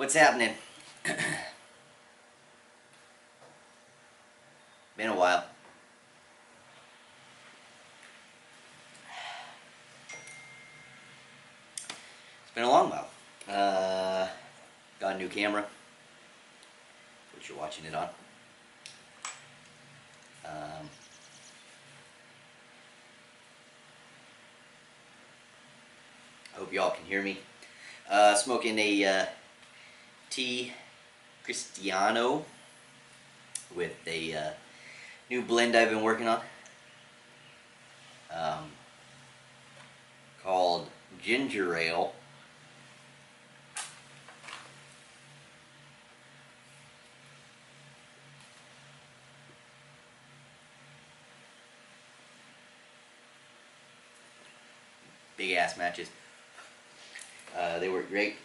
What's happening? Been a while. It's been a long while. Got a new camera, which you're watching it on. I hope y'all can hear me. Smoking a tea Cristiano with a new blend I've been working on called Ginger Ale. Big ass matches. They work great.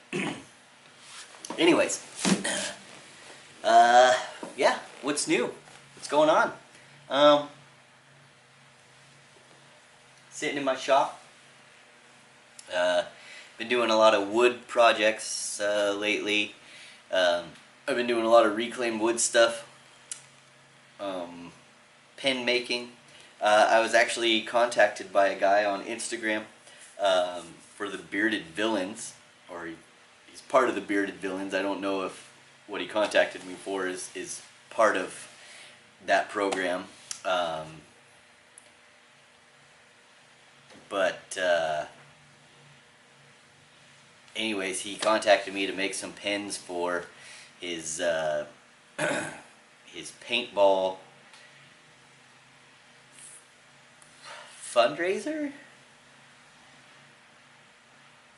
Anyways, yeah, what's new? What's going on? Sitting in my shop. Been doing a lot of wood projects lately. I've been doing a lot of reclaimed wood stuff. Pen making. I was actually contacted by a guy on Instagram for the Bearded Villains, or he's part of the Bearded Villains. I don't know if what he contacted me for is part of that program. Anyways, he contacted me to make some pens for his his paintball fundraiser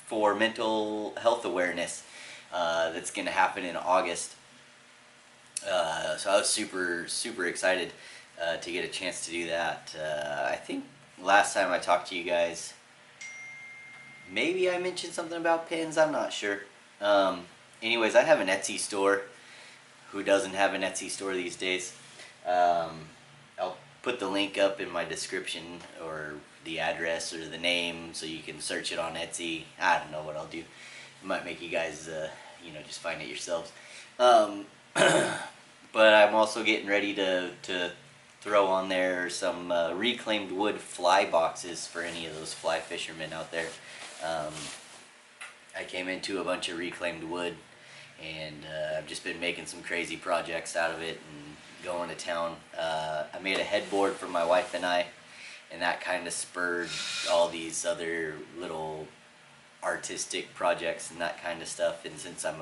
for mental health awareness that's going to happen in August. So I was super excited to get a chance to do that. I think last time I talked to you guys, maybe I mentioned something about pins, I'm not sure. Anyways, I have an Etsy store. Who doesn't have an Etsy store these days? I'll put the link up in my description, or the address or the name, so you can search it on Etsy. I don't know what I'll do. It might make you guys, just find it yourselves. But I'm also getting ready to throw on there some reclaimed wood fly boxes for any of those fly fishermen out there. I came into a bunch of reclaimed wood, and I've just been making some crazy projects out of it and going to town. I made a headboard for my wife and I, and that kind of spurred all these other little artistic projects and that kind of stuff. And since I'm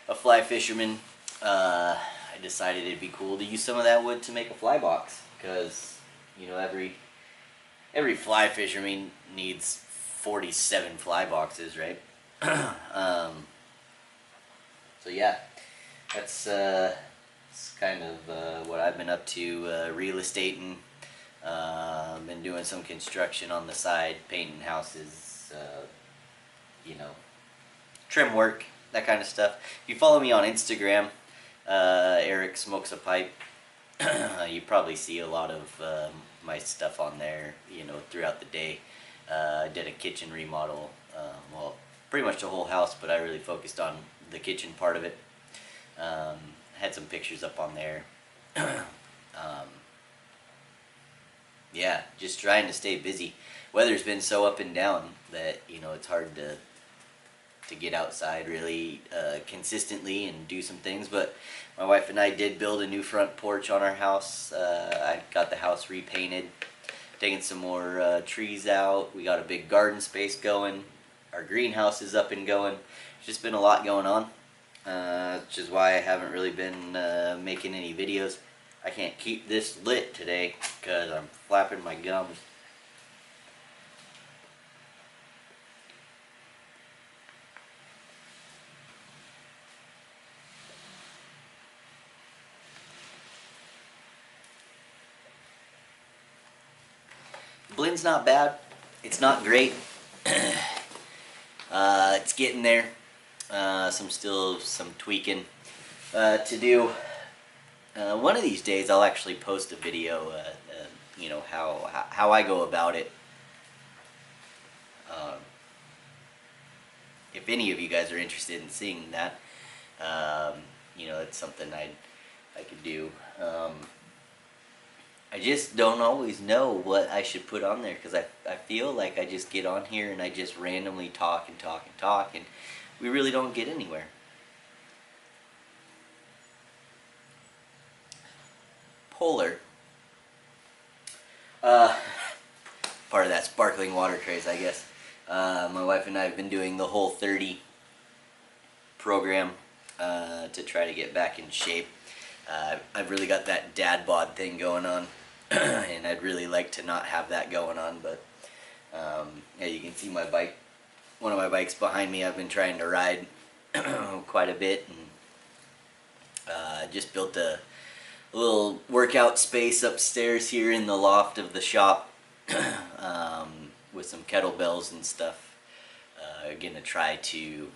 a fly fisherman, I decided it'd be cool to use some of that wood to make a fly box, because every fly fisherman needs 47 fly boxes, right? So yeah, that's kind of what I've been up to, real estating. Been doing some construction on the side, painting houses, trim work, that kind of stuff. If you follow me on Instagram, Eric Smokes a Pipe, you probably see a lot of my stuff on there, throughout the day. I did a kitchen remodel, well, pretty much the whole house, but I really focused on the kitchen part of it. Had some pictures up on there. Yeah, just trying to stay busy. Weather's been so up and down that, it's hard to get outside really consistently and do some things. But my wife and I did build a new front porch on our house. I got the house repainted, taking some more trees out. We got a big garden space going. Our greenhouse is up and going. There's just been a lot going on, which is why I haven't really been making any videos. I can't keep this lit today because I'm flapping my gums. Blend's not bad. It's not great. It's getting there. Still some tweaking to do. One of these days I'll actually post a video, how I go about it. If any of you guys are interested in seeing that. You know, it's something I could do. I just don't always know what I should put on there, because I feel like I just get on here and I just randomly talk and talk and talk, and we really don't get anywhere. Polar. Part of that sparkling water craze, I guess. My wife and I have been doing the Whole 30 program to try to get back in shape. I've really got that dad bod thing going on, and I'd really like to not have that going on, but yeah, you can see my bike, one of my bikes behind me. I've been trying to ride quite a bit, and just built a little workout space upstairs here in the loft of the shop with some kettlebells and stuff. Gonna try to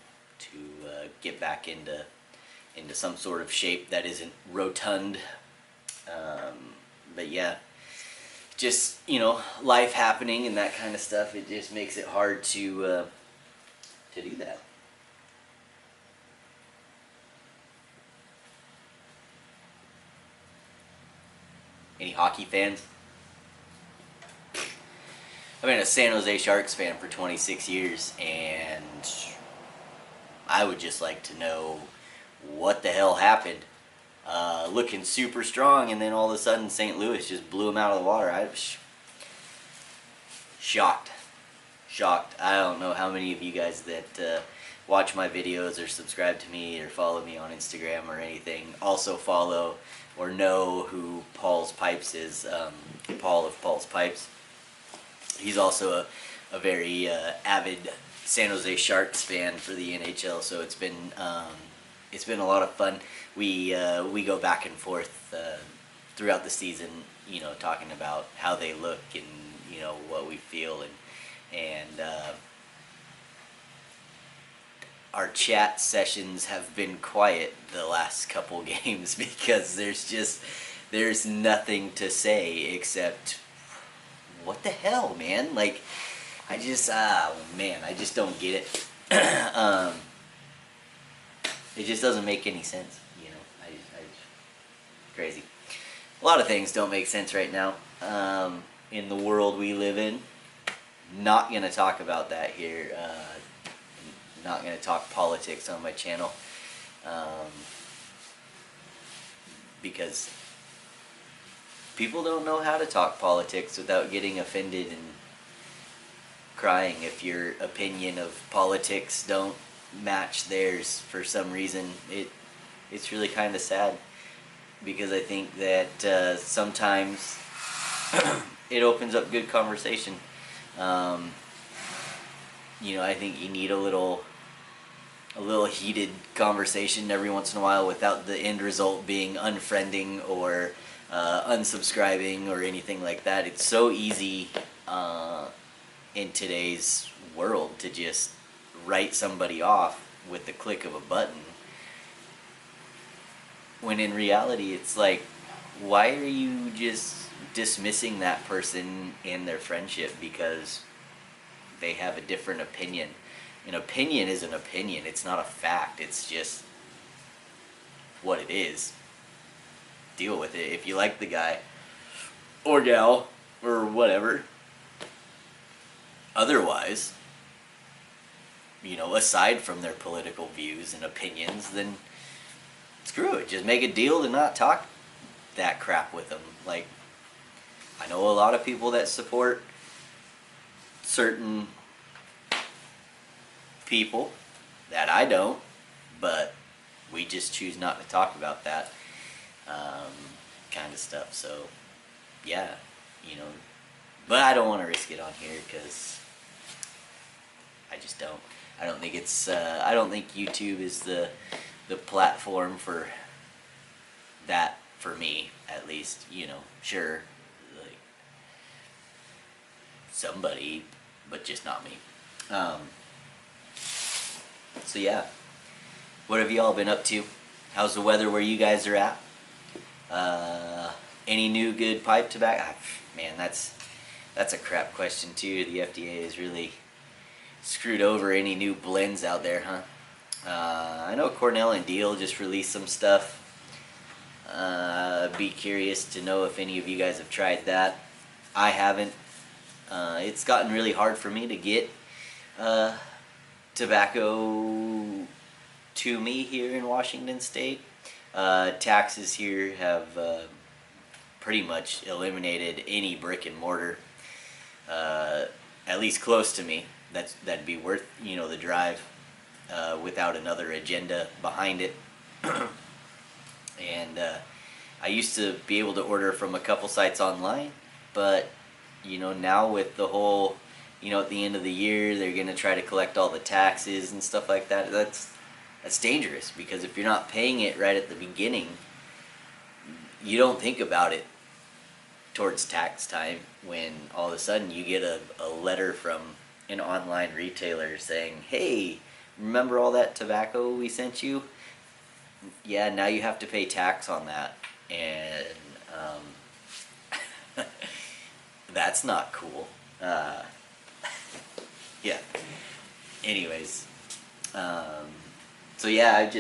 get back into some sort of shape that isn't rotund. But yeah, just, you know, life happening and that kind of stuff, it just makes it hard to do that. Any hockey fans? I've been a San Jose Sharks fan for 26 years, and I would just like to know what the hell happened. Looking super strong, and then all of a sudden St. Louis just blew them out of the water. I was shocked. I don't know how many of you guys that watch my videos or subscribe to me or follow me on Instagram or anything also follow or know who Paul's Pipes is. Paul of Paul's Pipes. He's also a very avid San Jose Sharks fan for the NHL, so it's been a lot of fun. We go back and forth throughout the season, you know, talking about how they look and, you know, what we feel, and our chat sessions have been quiet the last couple games because there's nothing to say except, what the hell, man? Like, I just don't get it. It just doesn't make any sense, you know. Crazy. A lot of things don't make sense right now in the world we live in. Not gonna talk about that here. Not gonna talk politics on my channel because people don't know how to talk politics without getting offended and crying if your opinion of politics don't match theirs for some reason. It's really kind of sad, because I think that sometimes it opens up good conversation. You know, I think you need a little heated conversation every once in a while without the end result being unfriending or unsubscribing or anything like that. It's so easy in today's world to just write somebody off with the click of a button, when in reality it's like, why are you just dismissing that person in their friendship because they have a different opinion? An opinion is an opinion. It's not a fact. It's just what it is. Deal with it. If you like the guy or gal or whatever. Otherwise, you know, aside from their political views and opinions, then screw it. Just make a deal to not talk that crap with them. Like, I know a lot of people that support certain people that I don't, but we just choose not to talk about that kind of stuff. So, yeah, you know, but I don't want to risk it on here because I just don't. I don't think it's. I don't think YouTube is the platform for that for me, at least. You know, sure, like somebody, but just not me. So yeah, what have you all been up to? How's the weather where you guys are at? Any new good pipe tobacco? Man, that's a crap question too. The FDA has really screwed over any new blends out there, huh? I know Cornell and Deal just released some stuff. Be curious to know if any of you guys have tried that. I haven't. It's gotten really hard for me to get tobacco to me here in Washington State. Taxes here have pretty much eliminated any brick and mortar, at least close to me. That'd be worth the drive without another agenda behind it. And I used to be able to order from a couple sites online, but now with the whole at the end of the year they're gonna try to collect all the taxes and stuff like that. That's dangerous, because if you're not paying it right at the beginning, you don't think about it towards tax time, when all of a sudden you get a letter from an online retailer saying, hey, remember all that tobacco we sent you? Yeah, now you have to pay tax on that. And that's not cool. Yeah. Anyways, so yeah, I've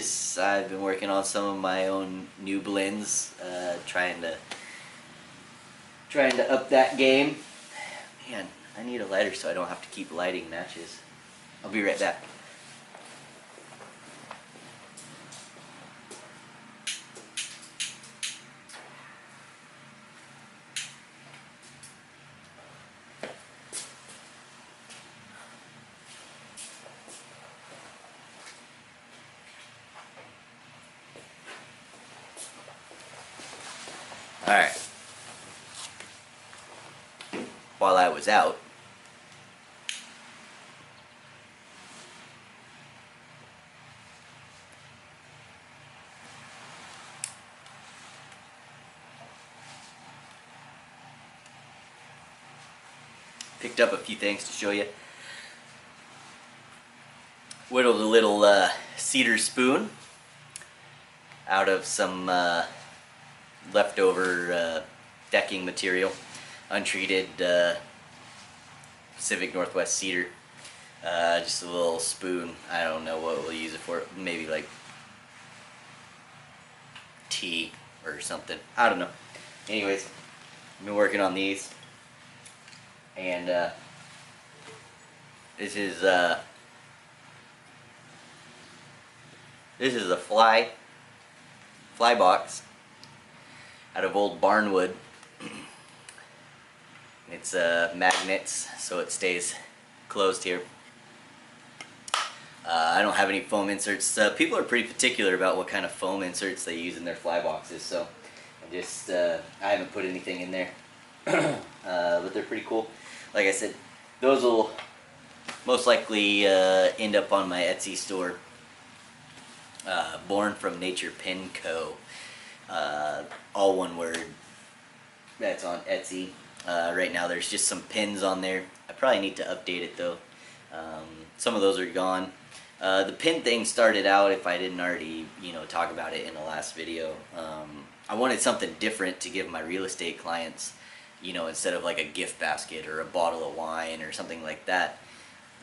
been working on some of my own new blends, trying to up that game. Man, I need a lighter so I don't have to keep lighting matches. I'll be right back. Alright. While I was out, picked up a few things to show you. Whittled a little cedar spoon out of some leftover decking material, untreated Pacific Northwest cedar. Just a little spoon. I don't know what we'll use it for. Maybe like tea or something. I don't know. Anyways, I've been working on these, and this is a fly box out of old barnwood. It's magnets, so it stays closed here. I don't have any foam inserts. People are pretty particular about what kind of foam inserts they use in their fly boxes, so I haven't put anything in there. But they're pretty cool. Like I said, those will most likely end up on my Etsy store. Born from Nature Pin Co. All one word. That's on Etsy. Right now there's just some pins on there. I probably need to update it though. Some of those are gone. The pin thing started out, if I didn't already talk about it in the last video, I wanted something different to give my real estate clients, instead of like a gift basket or a bottle of wine or something like that.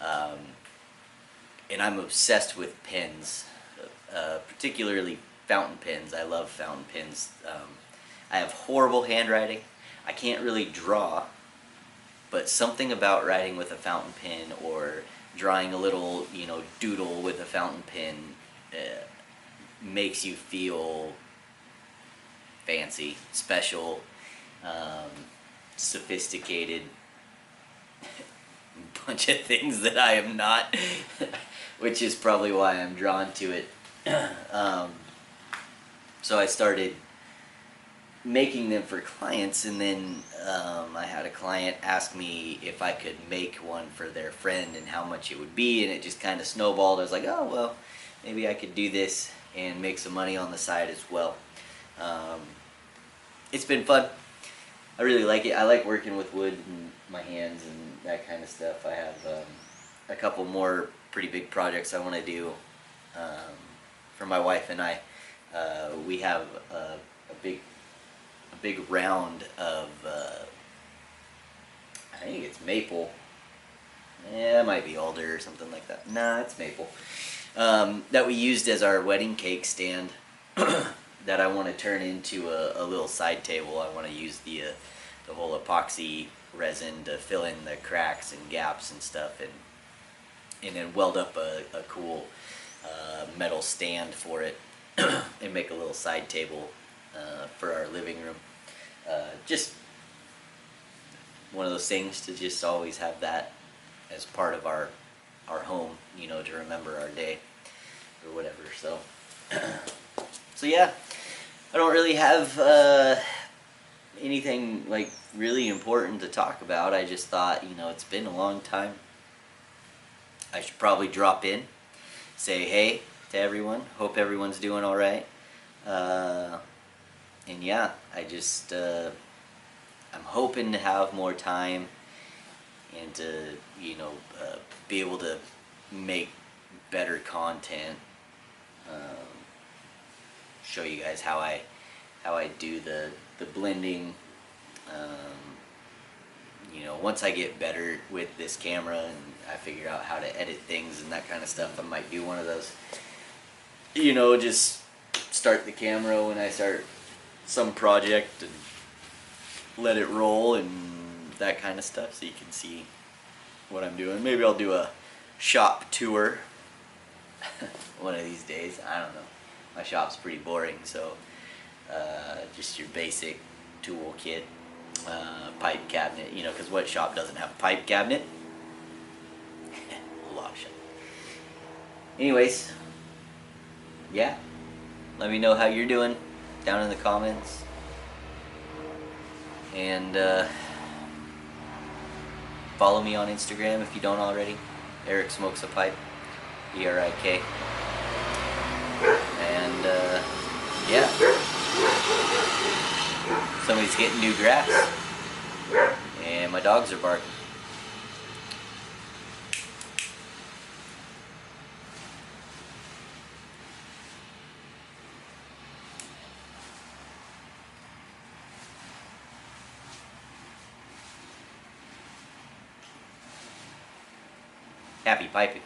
And I'm obsessed with pins, particularly fountain pens. I love fountain pens. I have horrible handwriting. I can't really draw, but something about writing with a fountain pen or drawing a little, doodle with a fountain pen makes you feel fancy, special, sophisticated, bunch of things that I am not, which is probably why I'm drawn to it. So I started making them for clients, and then I had a client ask me if I could make one for their friend and how much it would be, and it just kind of snowballed. I was like, oh well, maybe I could do this and make some money on the side as well. It's been fun. I really like it. I like working with wood and my hands and that kind of stuff. I have a couple more pretty big projects I want to do for my wife and I. We have a big round of I think it's maple. Yeah, it might be alder or something like that. Nah, it's maple. that we used as our wedding cake stand that I want to turn into a little side table. I want to use the whole epoxy resin to fill in the cracks and gaps and stuff, and then weld up a cool metal stand for it and make a little side table for our living room. Just one of those things to just always have that as part of our home, you know, to remember our day or whatever. So so yeah, I don't really have anything like really important to talk about. I just thought, you know, it's been a long time. I should probably drop in, say hey to everyone. Hope everyone's doing all right. And yeah, I just I'm hoping to have more time and to, you know, be able to make better content. Show you guys how I do the blending. You know, once I get better with this camera and I figure out how to edit things and that kind of stuff, I might do one of those, you know, just start the camera when I start some project and let it roll and that kind of stuff, so you can see what I'm doing. Maybe I'll do a shop tour one of these days. I don't know. My shop's pretty boring, so just your basic tool kit, pipe cabinet, you know, because what shop doesn't have a pipe cabinet? A lot of shop. Anyways, yeah, let me know how you're doing down in the comments, and follow me on Instagram if you don't already. Eric Smokes a Pipe, ERIK. And yeah, somebody's getting new grass, and my dogs are barking. Happy piping.